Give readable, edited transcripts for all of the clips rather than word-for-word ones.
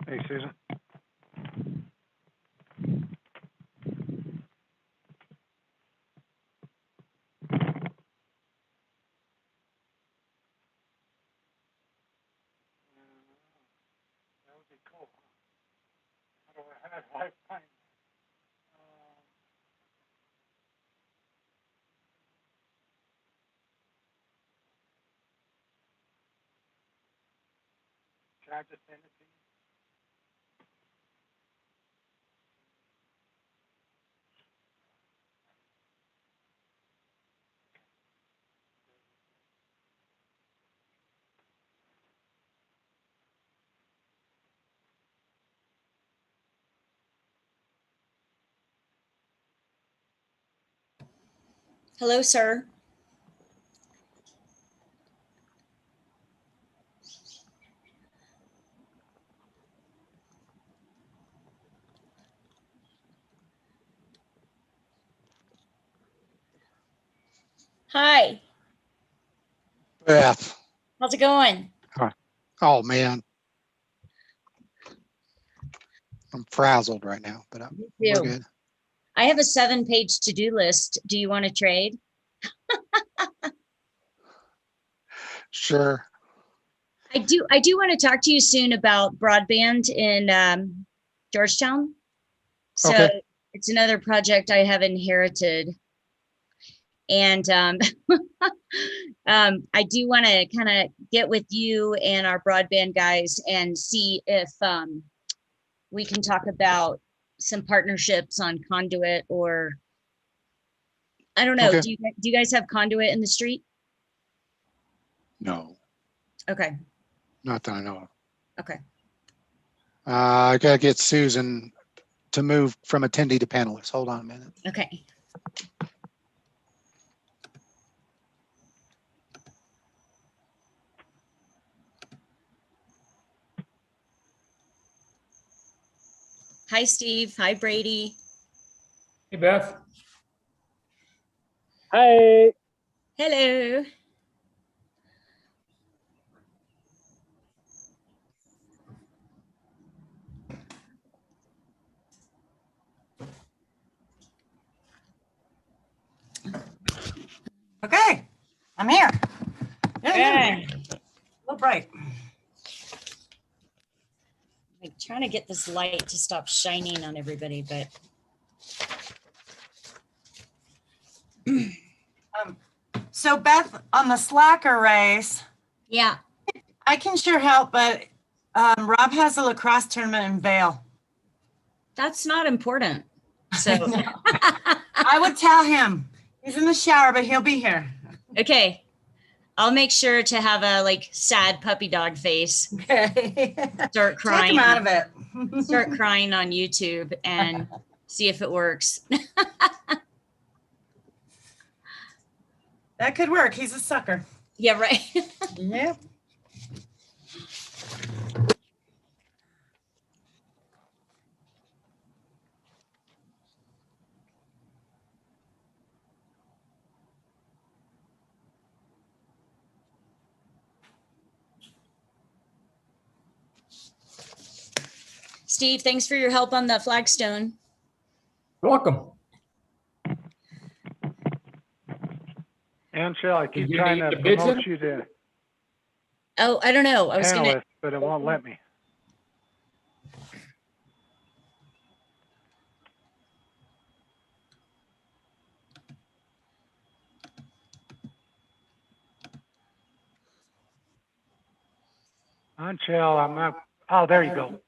Hey, Susan. That would be cool. How do I find Can I just send it to you? Hello, sir. Hi, Beth. how's it going? Oh man. I'm frazzled right now, but we're good. I have a 7-page to-do list. Do you want to trade? Sure. I do want to talk to you soon about broadband in Georgetown. So Okay. it's another project I have inherited. And I do want to kind of get with you and our broadband guys and see if we can talk about some partnerships on conduit, or I don't know. Okay. Do you guys have conduit in the street? No, Okay. not that I know of. Okay. I gotta get Susan to move from attendee to panelist. Hold on a minute. Okay. Hi, Steve. Hi, Brady. Hey, Beth. Hi. Hello. Okay, I'm here. Okay. A little bright. I'm trying to get this light to stop shining on everybody, but So Beth, on the Slacker race, yeah, I can sure help, but Rob has a lacrosse tournament in Vail. that's not important. So, I would tell him. He's in the shower, but he'll be here. okay. I'll make sure to have a like sad puppy dog face. Okay. Start Talk crying. him out of it. Start crying on YouTube and see if it works. That could work. He's a sucker. Yeah, right. Yep. Steve, thanks for your help on the flagstone. Welcome. Anshel, I keep You trying need to the bids promote in? you to Oh, I don't know. I was panelist, gonna. but it won't let me. Anshel, I'm not. Oh, there you go.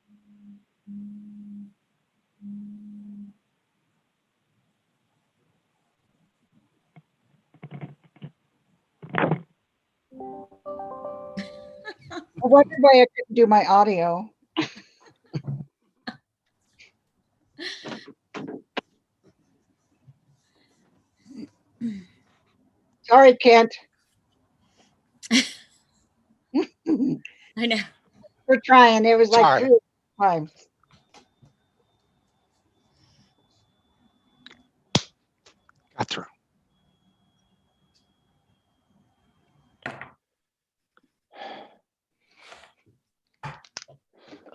I wondered why I couldn't do my audio. Sorry, Kent. I know. We're trying. It was like Sorry. 3 times. Got through.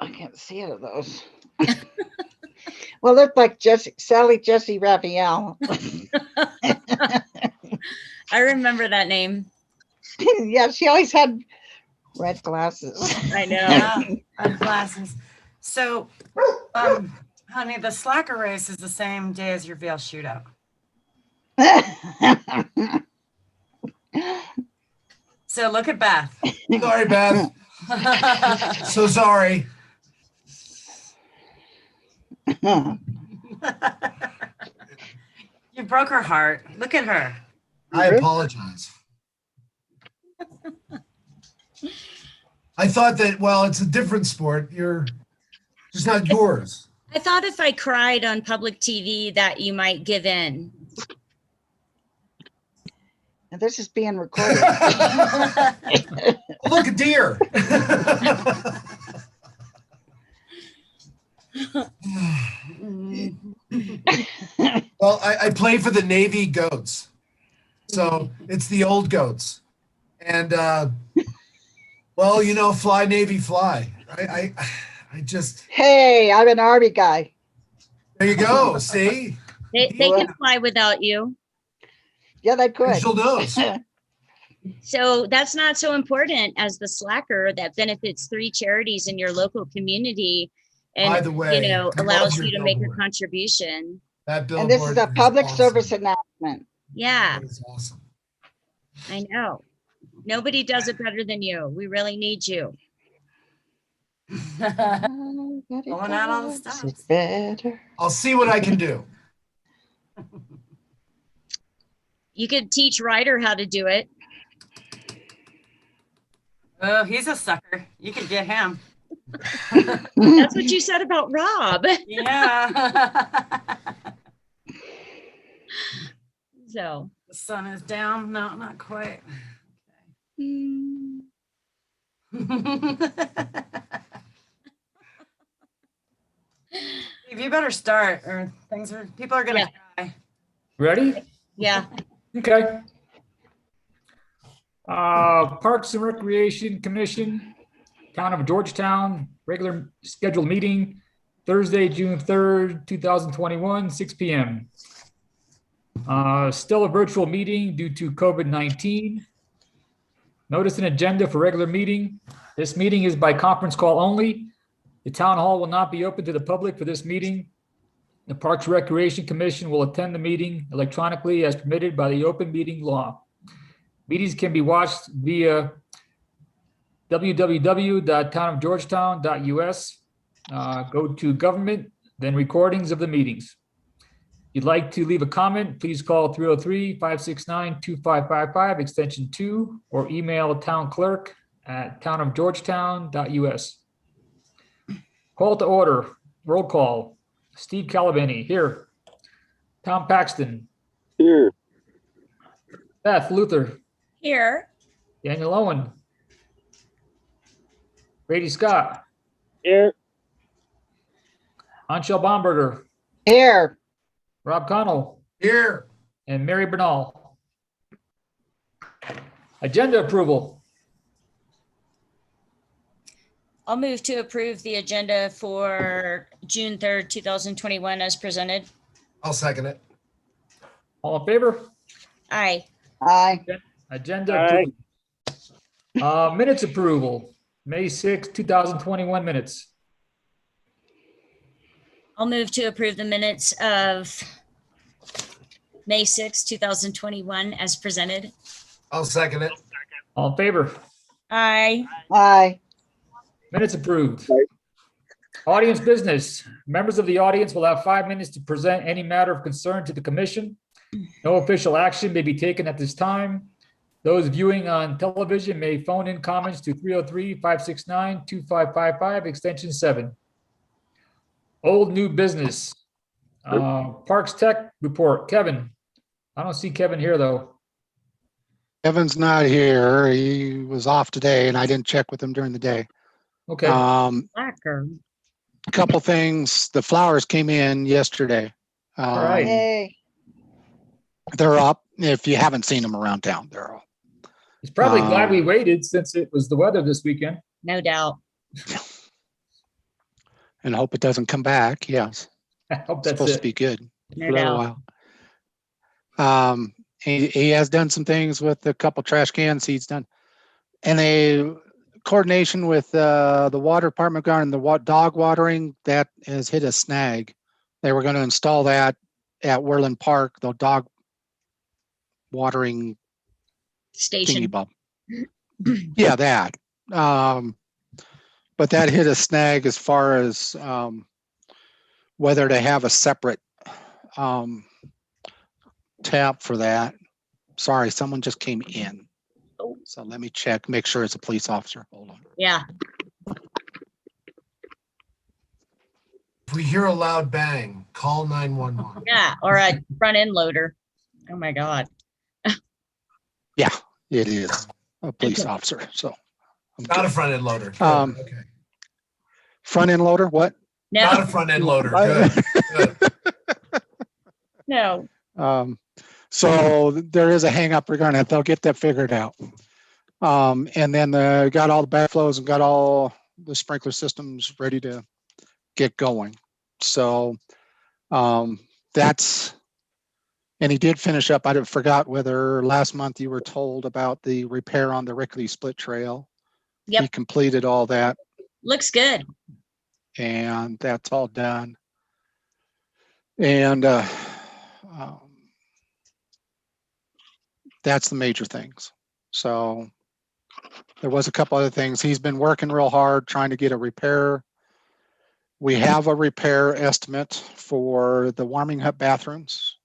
I can't can't see it of those. Well, look like Sally Jesse Raphael. I remember that name. Yeah, she always had red glasses. I know. Yeah, red glasses. So, honey, the slacker race is the same day as your veil shootout. So look at Beth. Sorry, Beth. So sorry. You broke her heart. Look at her. I apologize. I thought that, well, it's a different sport. You're just not yours. I thought if I cried on public TV that you might give in. And this is being recorded. Look, a deer. Well, I play for the Navy Goats. So it's the old goats. And, well, you know, fly, Navy, fly. I just, Hey, I'm an Army guy. there you go. See? They can fly without you. Yeah, they could. Rachel knows. So that's not so important as the slacker that benefits 3 charities in your local community By and, the way, allows love you your to make a billboard. contribution. That billboard And this is a public awesome. service announcement. Yeah, That is awesome. I know. Nobody does it better than you. We really need you. Pulling out all the stops. It's better. I'll see what I can do. You could teach Ryder how to do it. Oh, he's a sucker. You could get him. That's what you said about Rob. Yeah. So. The sun is down. No, not quite. mm, Steve, you better start or people are gonna cry. Ready? Yeah. Okay. Parks and Recreation Commission, Town of Georgetown, regular scheduled meeting, Thursday, June 3rd, 2021, 6 p.m. Still a virtual meeting due to COVID-19. Notice an agenda for regular meeting. This meeting is by conference call only. The town hall will not be open to the public for this meeting. The Parks and Recreation Commission will attend the meeting electronically as permitted by the open meeting law. Meetings can be watched via www.townofgeorgetown.us. Go to government, then recordings of the meetings. If you'd like to leave a comment, please call 303-569-2555, extension 2, or email town clerk at townofgeorgetown.us. Call to order, roll call. Steve Calabini, here. Tom Paxton. Here. Beth Luther. Here. Daniel Owen. Brady Scott. Here. Anshel Bomberger. Here. Rob Connell. Here. And Mary Bernal. Agenda approval. I'll move to approve the agenda for June 3rd, 2021 as presented. I'll second it. All in favor? Aye. Aye. Agenda Aye. approved. Minutes approval, May 6, 2021 minutes. I'll move to approve the minutes of May 6, 2021 as presented. I'll second it. All in favor? Aye. Aye. Minutes approved. Aye. Audience business. Members of the audience will have 5 minutes to present any matter of concern to the commission. No official action may be taken at this time. Those viewing on television may phone in comments to 303-569-2555, extension 7. Old new business. Parks Tech report. Kevin. I don't see Kevin here, though. Kevin's not here. He was off today and I didn't check with him during the day. Okay. Slacker. A couple things. The flowers came in yesterday. All right. Yay. They're up. If you haven't seen them around town, they're all. He's probably glad we waited since it was the weather this weekend. No doubt. and hope it doesn't come back. Yes, I hope it's that's supposed to it. be good No for a little doubt. while. He has done some things with a couple trash cans he's done, and a coordination with the water department regarding the dog watering that has hit a snag. They were going to install that at Werland Park, the dog watering thingy Station. bob. Yeah, that. But that hit a snag as far as whether to have a separate tap for that. Sorry, someone just came in. Oh. So let me check, make sure it's a police officer. Hold on. Yeah. If we hear a loud bang, call 911. Yeah. Or a front end loader. Oh my God. Yeah, it is a police Okay. officer. So I'm Not a good. front end loader. Good, okay. Front end loader, what? Not No, a front end loader. Good. Good. no. So there is a hang up regarding that. They'll get that figured out. And then got all the backflows and got all the sprinkler systems ready to get going. So that's, and he did finish up. I forgot whether last month you were told about the repair on the Rickley Split Trail. He Yep. completed all that, Looks good. and that's all done. And that's the major things. So there was a couple other things. He's been working real hard trying to get a repair. We have a repair estimate for the warming hut bathrooms.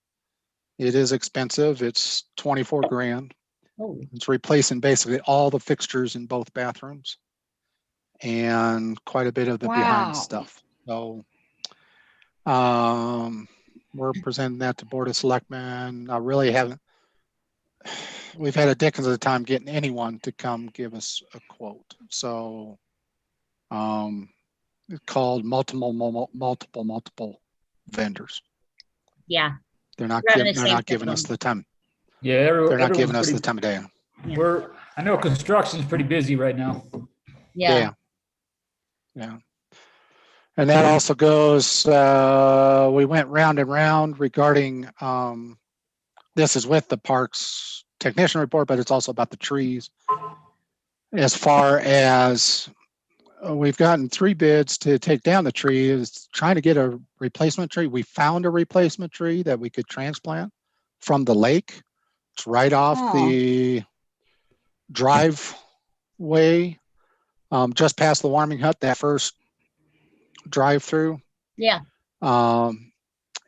It is expensive. It's 24 grand. Oh, It's replacing basically all the fixtures in both bathrooms and quite a bit of the Wow. behind stuff. So we're presenting that to Board of Selectmen. I really haven't, we've had a dickens of the time getting anyone to come give us a quote. So it's called multiple vendors. yeah. They're not We're having the they're same not giving us problem. the time. Yeah, They're not giving everyone's us the pretty, time of day. I know construction's pretty busy right now. Yeah. Yeah. And that also goes, we went round and round regarding, this is with the parks technician report, but it's also about the trees. As far as we've gotten 3 bids to take down the tree, is trying to get a replacement tree. We found a replacement tree that we could transplant from the lake. It's right off Oh. the driveway, just past the warming hut, that first drive through. Yeah.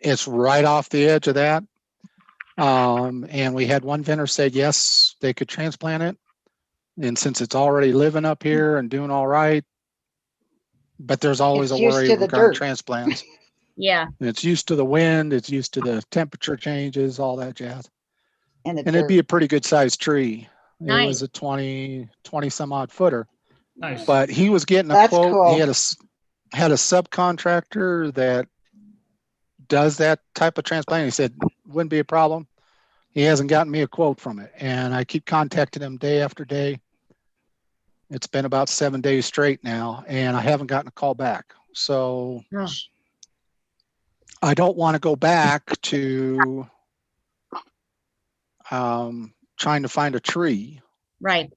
It's right off the edge of that. And we had one vendor say, yes, they could transplant it. And since it's already living up here and doing all right, but there's always It's a used worry to the regarding dirt. transplants. Yeah. And it's used to the wind, it's used to the temperature changes, all that jazz. And the And it'd dirt. be a pretty good sized tree. It Nice. was a 20 some odd footer. Nice. But he was getting a That's quote. cool. He had a subcontractor that does that type of transplant. He said wouldn't be a problem. He hasn't gotten me a quote from it, and I keep contacting him day after day. It's been about 7 days straight now, and I haven't gotten a call back. So Oh, I don't want to go back to trying to find a tree right.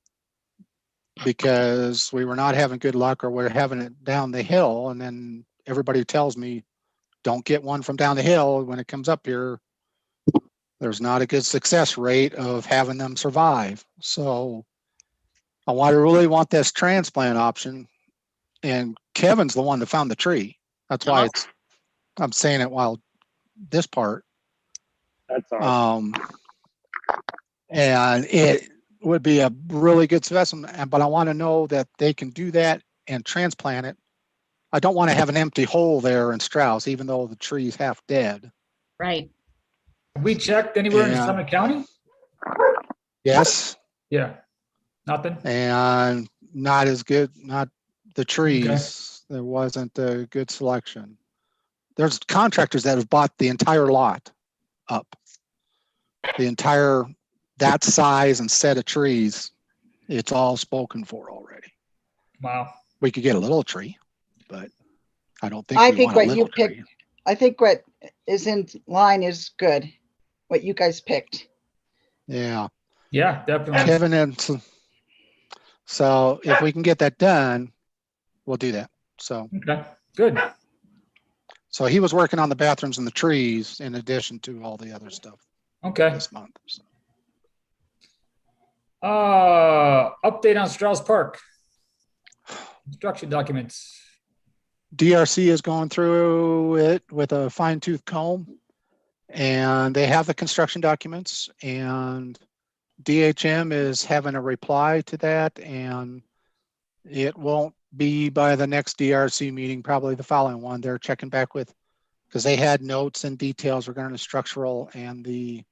because we were not having good luck, or we're having it down the hill, and then everybody tells me don't get one from down the hill. When it comes up here, there's not a good success rate of having them survive. So I really want this transplant option, and Kevin's the one that found the tree. That's why I'm saying it while this part. That's awesome. And it would be a really good specimen, but I want to know that they can do that and transplant it. I don't want to have an empty hole there in Strauss, even though the tree's half dead. Right. Have we checked anywhere in Yeah. Summit County? Yes, Yeah. Nothing? and not as good, not the trees. There wasn't a good selection. There's contractors that have bought the entire lot up. The entire, that size and set of trees, it's all spoken for already. Wow. We could get a little tree, but I don't think I we think want a what you little tree. picked, I think what is in line is good, what you guys picked. Yeah, Yeah, definitely. Kevin so if we can get that done, we'll do that. So Okay, good. he was working on the bathrooms and the trees in addition to all the other stuff Okay. this month. So. Update on Strauss Park. Construction documents. DRC is going through it with a fine tooth comb, and they have the construction documents, and DHM is having a reply to that, and it won't be by the next DRC meeting, probably the following one. They're checking back with, because they had notes and details regarding the structural and the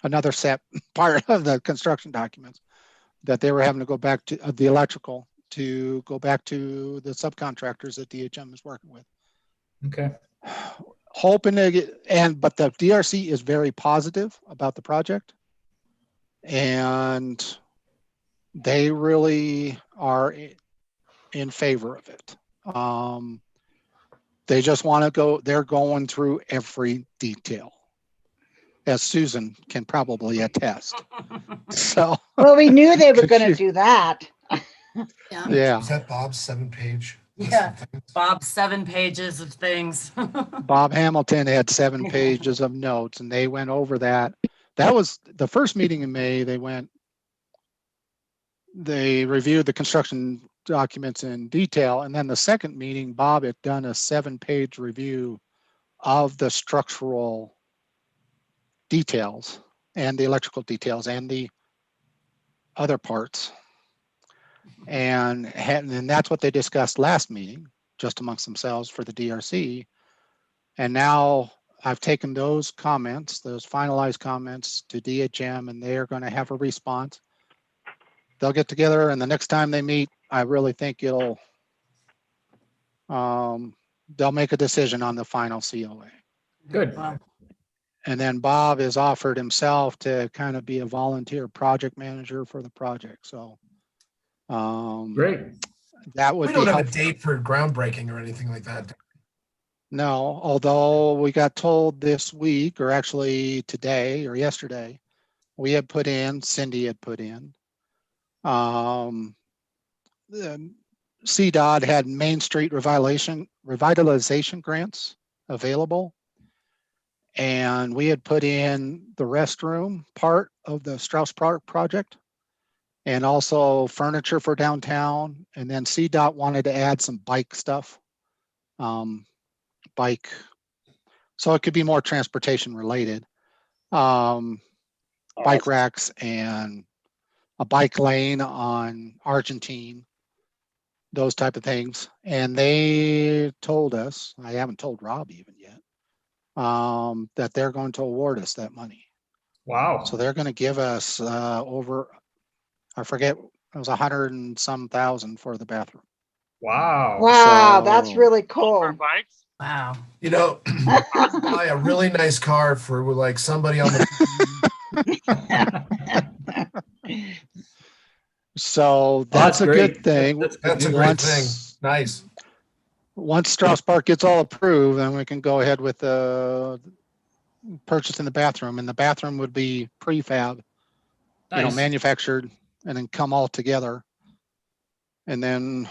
another set part of the construction documents that they were having to go back to the electrical to go back to the subcontractors that DHM is working with. Okay. Hoping to get, but the DRC is very positive about the project, and they really are in favor of it. They just want to go, they're going through every detail, as Susan can probably attest. So, Well, we knew they were gonna do that. yeah, Is that Bob's 7-page? list Yeah. of things? Bob's 7 pages of things. Bob Hamilton had 7 pages of notes, and they went over that. That was the first meeting in May. They reviewed the construction documents in detail. And then the second meeting, Bob had done a 7-page review of the structural details and the electrical details and the other parts. And that's what they discussed last meeting, just amongst themselves for the DRC. And now I've taken those comments, those finalized comments to DHM, and they're going to have a response. They'll get together, and the next time they meet, I really think they'll make a decision on the final COA. Good. And then Bob has offered himself to kind of be a volunteer project manager for the project. So Great. that would We be don't have a helpful. date for groundbreaking or anything like that. No, although we got told this week, or actually today or yesterday, we had put in, Cindy had put in, CDOT had Main Street revitalization grants available. And we had put in the restroom part of the Strauss Park project, and also furniture for downtown. And then CDOT wanted to add some bike stuff, bike, so it could be more transportation related, bike racks and a bike lane on Argentine, those type of things. And they told us, I haven't told Rob even yet, that they're going to award us that money. Wow. So they're going to give us over, I forget, it was 100 and some thousand for the bathroom. Wow. Wow, that's So- really For cool. bikes? Wow. You know, buy a really nice car for like somebody on the. So that's that's a great. good thing. That's good That's a news. great thing. Nice. Once Strauss Park gets all approved, then we can go ahead with purchasing the bathroom, and the bathroom would be prefab, Nice. manufactured, and then come all together. And then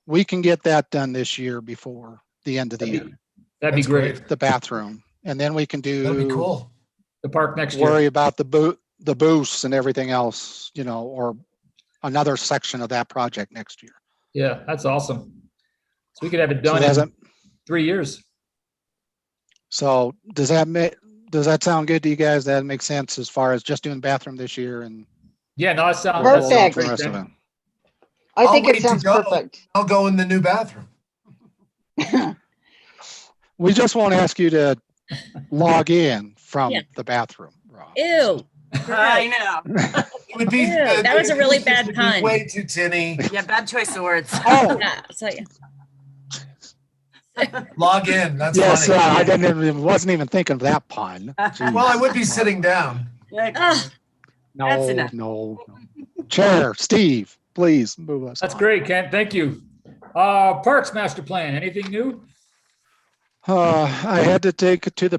we can get that done this year before the end of the year, That'd be That's great. the bathroom. And then we can That'd be do, cool. The park next year. worry about the booths and everything else, or another section of that project next year. Yeah, that's awesome. So we could have it So done does in 3 years. So does that sound good to you guys? That makes sense as far as just doing bathroom this year and Yeah, no, that sounds we'll that hold on sounds for the great, rest of Ken. it. I I'll think wait it to sounds go. perfect. I'll go in the new bathroom. We just won't ask you to log in from Yeah. the bathroom, Rob. Ew. I know. It would be. Ew, that was a really bad it'd be pun. Way too tinny. Yeah, bad choice of words. Oh, Yeah, so yeah. Log in. That's yes, funny. I wasn't even thinking of that pun. Jeez. Well, I would be sitting down. Like, Ah, No, That's enough. no. Chair, Steve, please move us That's on. great, Ken. Thank you. Parks Master Plan, anything new? I had to take it to the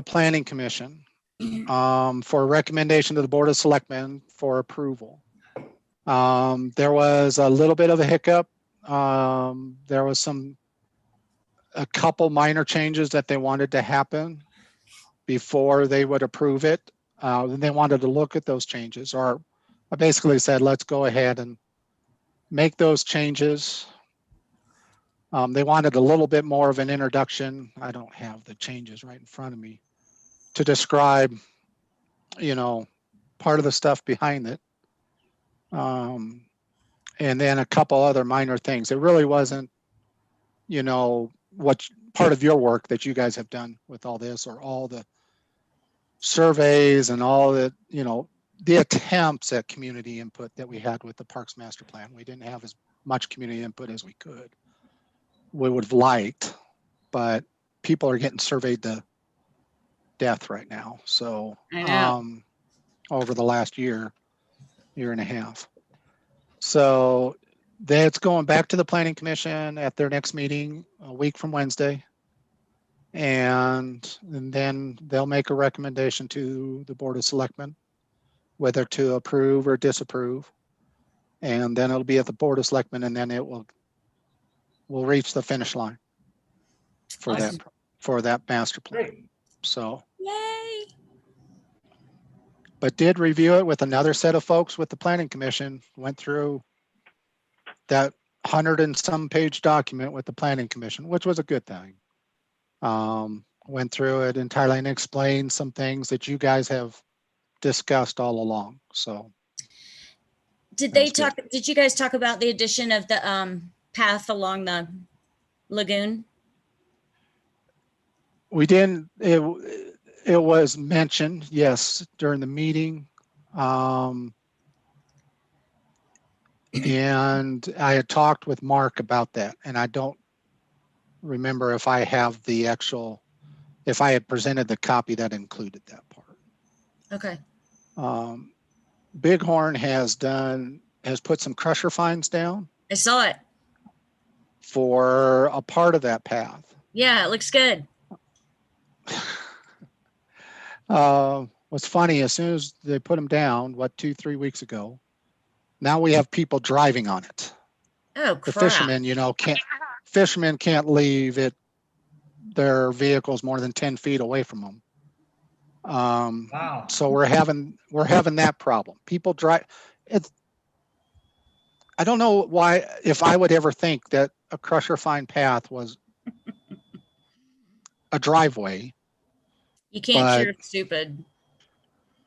planning commission for a recommendation to the Board of Selectmen for approval. There was a little bit of a hiccup. There was a couple minor changes that they wanted to happen before they would approve it. They wanted to look at those changes, or I basically said, let's go ahead and make those changes. They wanted a little bit more of an introduction. I don't have the changes right in front of me to describe, part of the stuff behind it. And then a couple other minor things. It really wasn't, what part of your work that you guys have done with all this, or all the surveys and all the, the attempts at community input that we had with the Parks Master Plan. We didn't have as much community input as we would have liked, but people are getting surveyed to death right now. So I know. over the last year and a half. So that's going back to the Planning Commission at their next meeting a week from Wednesday. And then they'll make a recommendation to the Board of Selectmen, whether to approve or disapprove. And then it'll be at the Board of Selectmen, and then it will reach the finish line for Awesome. that master plan. Great. So, Yay. but did review it with another set of folks with the Planning Commission, went through that 100 and some page document with the Planning Commission, which was a good thing. Went through it entirely and explained some things that you guys have discussed all along. So Did That they was good. talk, did you guys talk about the addition of the path along the lagoon? we didn't, it was mentioned, yes, during the meeting. And I had talked with Mark about that, and I don't remember if I have if I had presented the copy that included that part. Okay. Bighorn has put some crusher fines down I saw it. for a part of that path. Yeah, it looks good. What's funny, as soon as they put them down, 2-3 weeks ago, now we have people driving on it. Oh, The crap. fishermen can't leave their vehicles more than 10 feet away from them. Wow. So we're having that problem. People drive. I don't know why, if I would ever think that a crusher fine path was a driveway. You can't but- cheer stupid.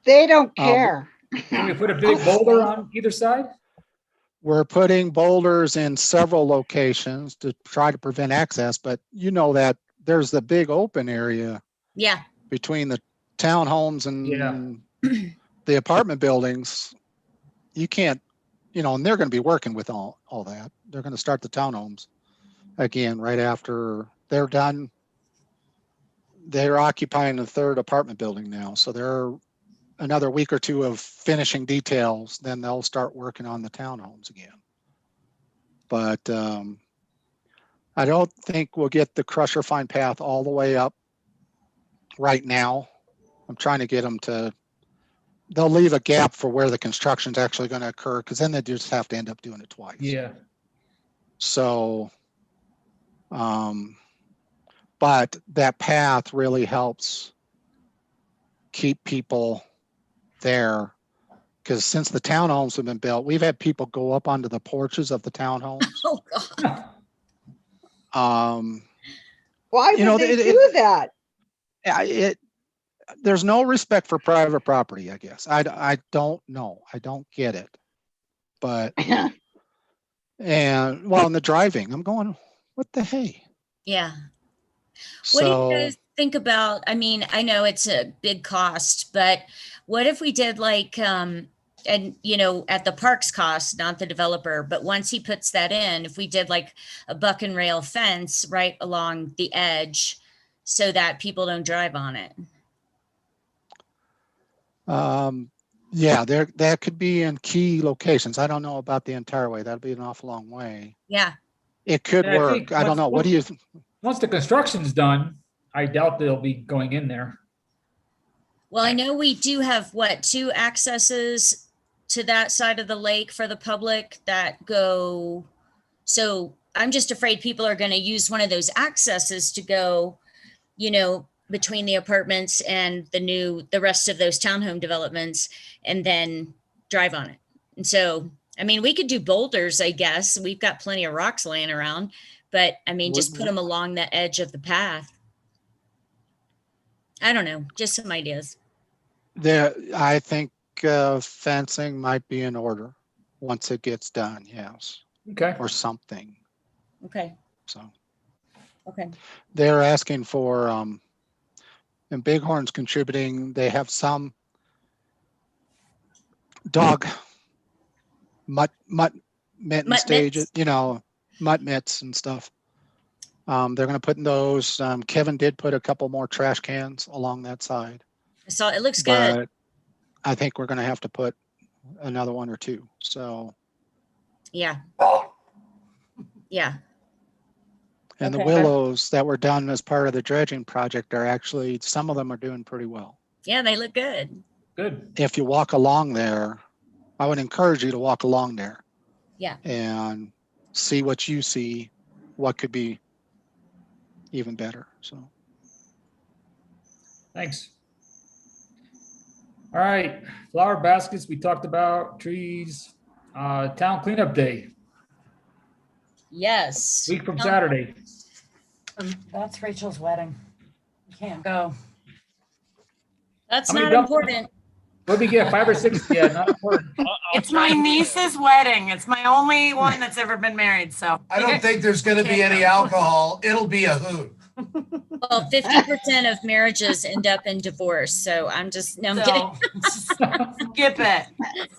They don't care. Can we put a big boulder on either side? We're putting boulders in several locations to try to prevent access, but that there's the big open area Yeah. between the townhomes and Yeah. the apartment buildings. You can't, and they're going to be working with all that. They're going to start the townhomes again right after they're done. They're occupying the third apartment building now. So they're another week or two of finishing details, then they'll start working on the townhomes again. But I don't think we'll get the crusher fine path all the way up right now. I'm trying to get them they'll leave a gap for where the construction's actually going to occur, because then they just have to end up doing it twice. Yeah. So, but that path really helps keep people there, because since the townhomes have been built, we've had people go up onto the porches of the townhomes. Oh, God. Why would they do that? There's no respect for private property, I guess. I don't know. I don't get it. But, and in the driving, I'm going, what the hey? Yeah. What do So, you guys think about? I mean, I know it's a big cost, but what if we did like, and at the park's cost, not the developer, but once he puts that in, if we did like a buck and rail fence right along the edge so that people don't drive on it. Yeah, that could be in key locations. I don't know about the entire way. That'd be an awful long way. Yeah. It could And I think work. I don't know. What do you, Once the construction's done, I doubt they'll be going in there. Well, I know we do have what, 2 accesses to that side of the lake for the public that go. So I'm just afraid people are going to use one of those accesses to go, between the apartments and the rest of those townhome developments and then drive on it. And so, I mean, we could do boulders, I guess. We've got plenty of rocks laying around, but I mean, just put them along the edge of the path. I don't know, just some ideas. I think fencing might be in order once it gets done, yes, Okay. or something. Okay. So Okay. they're asking for, and Bighorn's contributing, they have some dog mutt mitten Mutt stages, mitts? mutt mitts and stuff. They're going to put in those. Kevin did put a couple more trash cans along that side, I saw, it looks good. but I think we're going to have to put another 1 or 2. So, Yeah. Yeah. and the Okay. willows that were done as part of the dredging project are actually, some of them are doing pretty well. Yeah, they look good. Good. If you walk along there, I would encourage you to walk along there. Yeah. And see what you see, what could be even better. So, Thanks. All right, flower baskets, we talked about, trees, town cleanup day, Yes. week from Um, Saturday. That's Rachel's wedding. You can't go. That's How many not dump- important. What did we get, 5 or 6? Yeah, not important. It's my niece's wedding. It's my only one that's ever been married, so. I don't think there's going to be any alcohol. It'll be a hoot. Well, 50% of marriages end up in divorce. So I'm just, no, I'm kidding. So, skip it.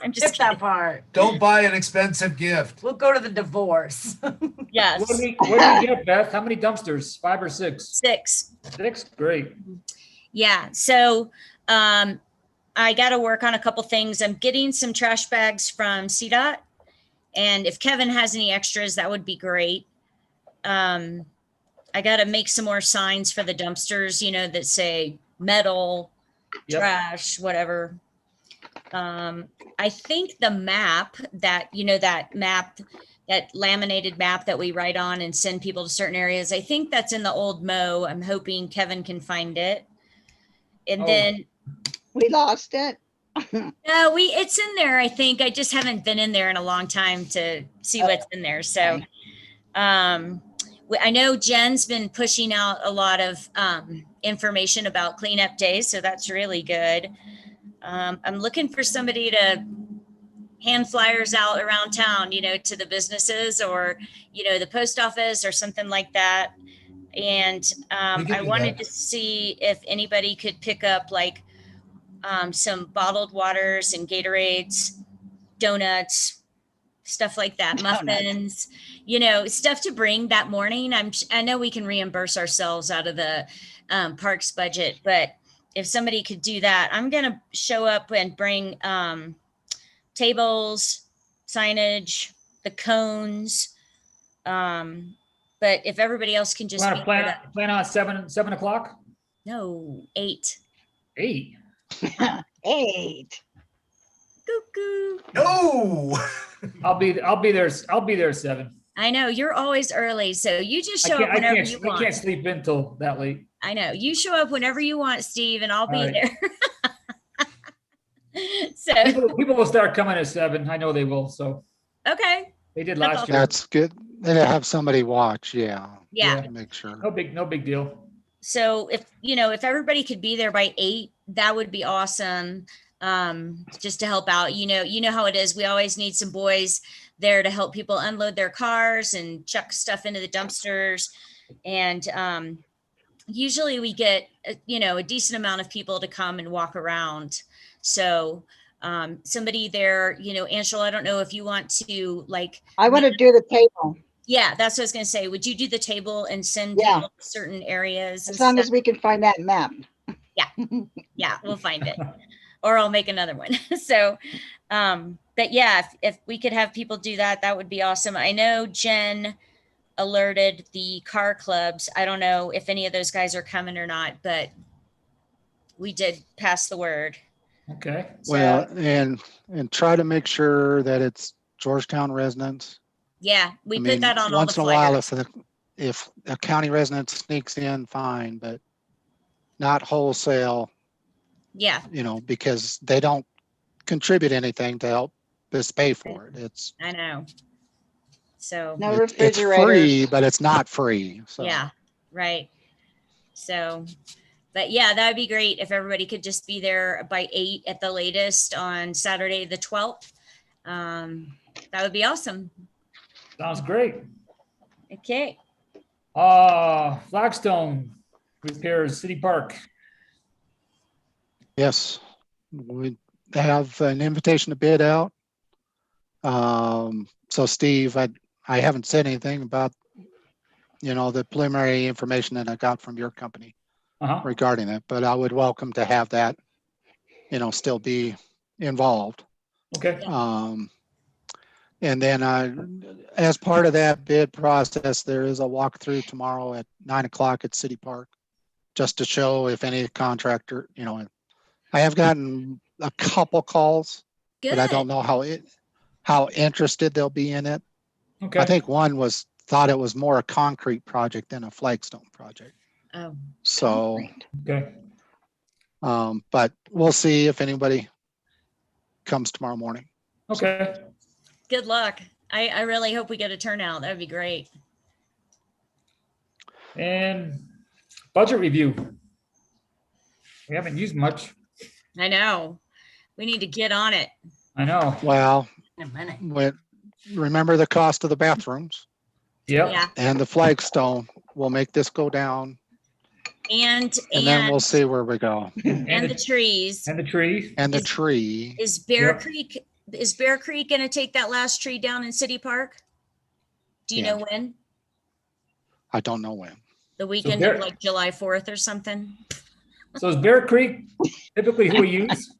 I'm just Skip that kidding. part. Don't buy an expensive gift. We'll go to the divorce. Yes. What did we get, Beth? How many dumpsters? 5 or 6? 6. 6, great. Yeah. So I got to work on a couple things. I'm getting some trash bags from CDOT. And if Kevin has any extras, that would be great. I got to make some more signs for the dumpsters, that say metal, Yep. trash, whatever. I think the map that, that laminated map that we write on and send people to certain areas, I think that's in the old Mo. I'm hoping Kevin can find it. And Oh. then, We lost it. no, it's in there, I think. I just haven't been in there in a long time to see what's in there. So, I know Jen's been pushing out a lot of information about cleanup days, so that's really good. I'm looking for somebody to hand flyers out around town, to the businesses or, the post office or something like that. And We can I do wanted that. to see if anybody could pick up like some bottled waters and Gatorades, donuts, stuff like that, Donuts. muffins, stuff to bring that morning. I know we can reimburse ourselves out of the parks budget, but if somebody could do that, I'm going to show up and bring tables, signage, the cones. But if everybody else can just Want be to there plan on 7 o'clock? no, 8. 8. 8. Cuckoo. No. I'll be there. I'll be there 7. I know you're always early, so you just I show up can't, I whenever can't, you I want. can't sleep in till that late. I know you show up whenever you want, Steve, and I'll be All right. there. So, People will start coming at 7. I know they will. So okay. they did That's last year. that's good. They have somebody watch. Yeah. Yeah. To make sure. No big deal. So if everybody could be there by 8, that would be awesome. Just to help out, you know how it is. We always need some boys there to help people unload their cars and chuck stuff into the dumpsters. And usually we get, a decent amount of people to come and walk around. So somebody there, Angela, I don't know if you want to I want to do the table yeah, that's what I was going to say. Would you do the table and send Yeah. people to certain areas? as long as we can find that map. Yeah, we'll find it. or I'll make another one. So, but yeah, if we could have people do that, that would be awesome. I know Jen alerted the car clubs. I don't know if any of those guys are coming or not, but we did pass the word. Okay. Well, So, and try to make sure that it's Georgetown residents. yeah, we I put mean, that on all the once in a while, flyers. if a county resident sneaks in, fine, but not wholesale, Yeah, because they don't contribute anything to help us pay for it. I know. So, No It's free, refrigerators. but it's not free. So yeah, right. So, but yeah, that would be great if everybody could just be there by 8 at the latest on Saturday, the 12th. That would be awesome. Sounds great. Okay. Flagstone repairs, City Park. yes, we have an invitation to bid out. So Steve, I haven't said anything about, the preliminary information that I got from your company Uh-huh. regarding it, but I would welcome to have that, still be involved. Okay. And then as part of that bid process, there is a walkthrough tomorrow at 9:00 at City Park, just to show if any contractor, I have gotten a couple calls, Good. but I don't know how interested they'll be in it. Okay. I think one thought it was more a concrete project than a flagstone project. Oh, So, Okay. but we'll see if anybody comes tomorrow morning. Okay. good luck. I really hope we get a turnout. That would be great. And budget review. We haven't used much. I know. We need to get on it. I know. Well, In a minute. remember the cost of the bathrooms Yep. Yeah. and the flagstone will make this go down, And then we'll see where we go. and the trees. And the tree. And the Is- tree, Is Bear Yep. Creek going to take that last tree down in City Park? Do you Yeah. know when? I don't know when. The weekend Bear- of like July 4th or something? So is Bear Creek typically who we use?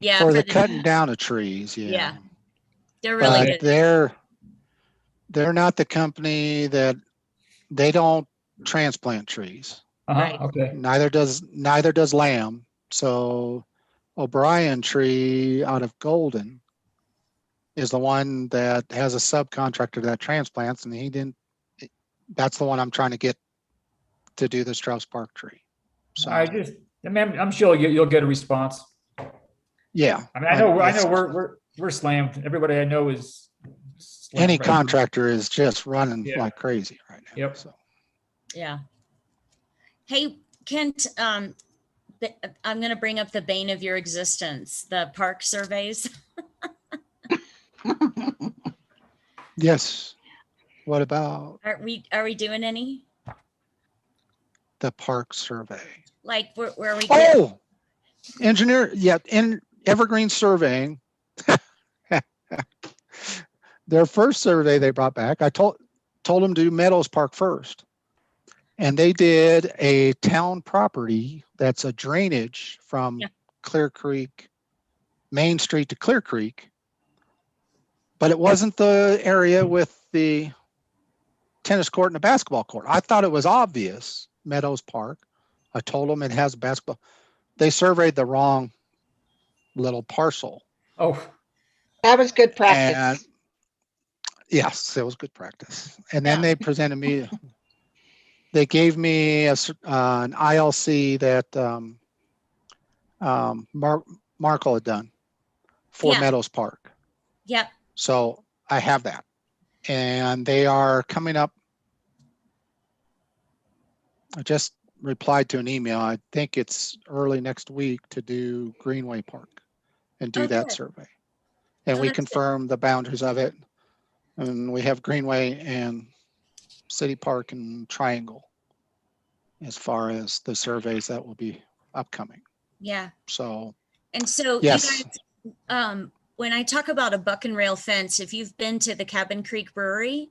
Yeah. For the cutting down of trees, Yeah. yeah. They're really But good. they're not the company they don't transplant trees. Uh-huh. Right. Okay. Neither does Lamb. So O'Brien Tree out of Golden is the one that has a subcontractor that transplants, and that's the one I'm trying to get to do the Strauss Park tree. So I'm sure you'll get a response. yeah. I mean, I know it's- we're slammed. Everybody I know is slammed any right now. contractor is just running Yeah. like crazy right now. Yep. So Yeah. Hey, Kent, I'm going to bring up the bane of your existence, the park surveys. yes. What about Are we doing any? the park survey? Like where we get, Oh, engineer, yeah, in Evergreen Surveying, their first survey they brought back, I told them to do Meadows Park first. And they did a town property that's a drainage from Yeah. Clear Creek, Main Street to Clear Creek. But it wasn't the area with the tennis court and a basketball court. I thought it was obvious, Meadows Park. I told them it has basketball. They surveyed the wrong little parcel. Oh, That was good And practice. yes, it was good practice. And then Yeah. they presented me, they gave me an ILC that Markle had done for Yeah. Meadows Park. yep, So I have that. And they are coming up. I just replied to an email. I think it's early next week to do Greenway Park and do Oh, that good. survey. And Oh, we that's good. confirm the boundaries of it. And we have Greenway and City Park and Triangle as far as the surveys that will be upcoming. yeah. So And so yes, you guys, when I talk about a buck and rail fence, if you've been to the Cabin Creek Brewery,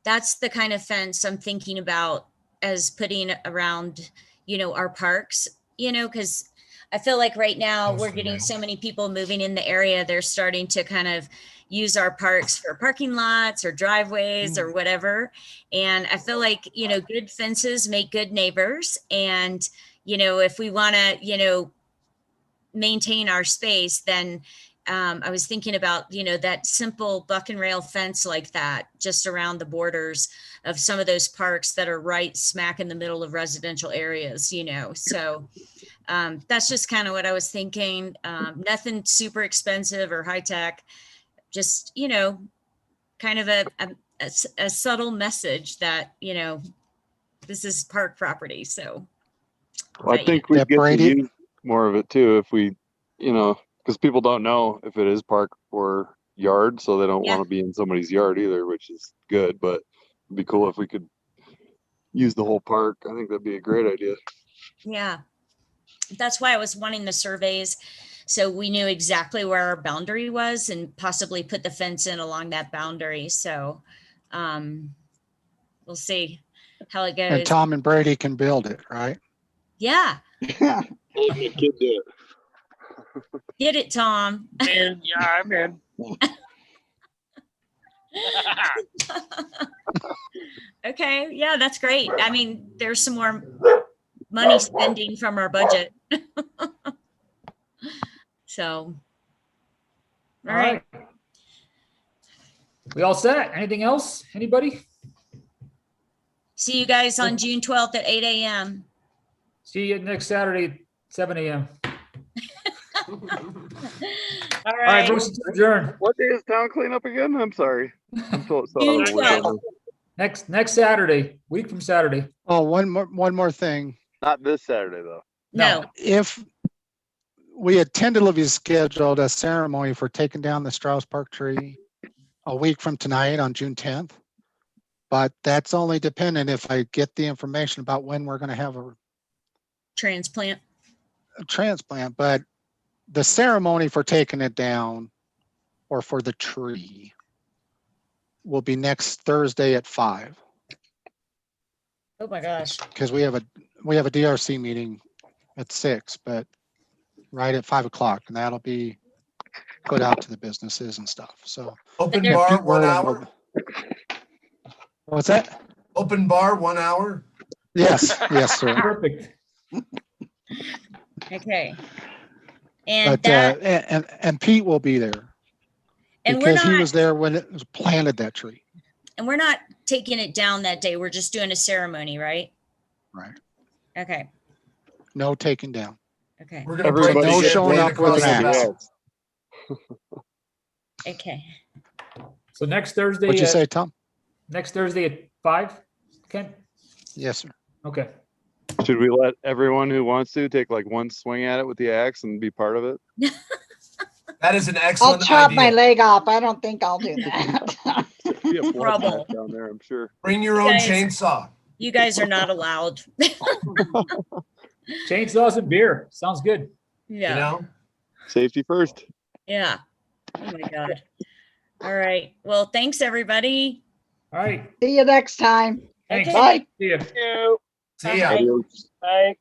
that's the kind of fence I'm thinking about as putting around, our parks, because I feel like right now we're Mostly getting male. so many people moving in the area. They're starting to kind of use our parks for parking lots or driveways or whatever. And I feel like, good fences make good neighbors. And, if we want to, maintain our space, then I was thinking about, that simple buck and rail fence like that, just around the borders of some of those parks that are right smack in the middle of residential areas, so that's just kind of what I was thinking. Nothing super expensive or high tech, just, kind of a subtle message that, this is park property. So Well, I but, think we Yeah, get to Brady- use more of it too if we, because people don't know if it is park or yard, so they don't Yeah. want to be in somebody's yard either, which is good. But it'd be cool if we could use the whole park. I think that'd be a great idea. yeah, that's why I was wanting the surveys. So we knew exactly where our boundary was and possibly put the fence in along that boundary. So we'll see how it goes. And Tom and Brady can build it, right? Yeah. You could do it. Get it, Tom. And yeah, I'm in. Okay. Yeah, that's great. I mean, there's some more money spending from our budget. So, all right. We all set? Anything else? Anybody? See you guys on June 12th at 8 a.m. See you next Saturday, at 7 a.m. All All right, right. motion to adjourn. What day is town cleanup again? I'm sorry. I'm so June out of the way. 12th. Next Saturday, week from Saturday. Oh, one more thing. Not this Saturday though. No. If we had tentatively scheduled a ceremony for taking down the Strauss Park tree a week from tonight on June 10th, but that's only dependent if I get the information about when we're going to have a Transplant. transplant. But the ceremony for taking it down or for the tree will be next Thursday at 5, Oh my gosh. because we have a DRC meeting at 6, but right at 5 o'clock, and that'll be put out to the businesses and stuff. So Open there- bar, Pete 1 Whirling hour. what's that? Open bar, 1 hour. Yes, yes, sir. Perfect. Okay. And But that, and Pete will be there and we're because he not, was there when it was planted, that tree. and we're not taking it down that day. We're just doing a ceremony, right? Right. Okay. No taking down. Okay. We're gonna break Everybody the No shit showing right up with across an the axe. back. Okay. So next Thursday, What'd you say, Tom? next Thursday at 5? Ken? Yes, sir. Okay. Should we let everyone who wants to take like one swing at it with the axe and be part of it? That is an I'll excellent chop my idea. leg off. I don't think I'll do that. Be a Rubble. bloodbath down there, I'm sure. Bring your own Guys. chainsaw. You guys are not allowed. Chainsaws and beer. Sounds good. Yeah. You know, Safety first. Yeah. Oh my God. All right. Well, thanks everybody. All right. See you next time. Thanks. Okay. Bye. See ya. You. see ya. Bye. Adios. Bye.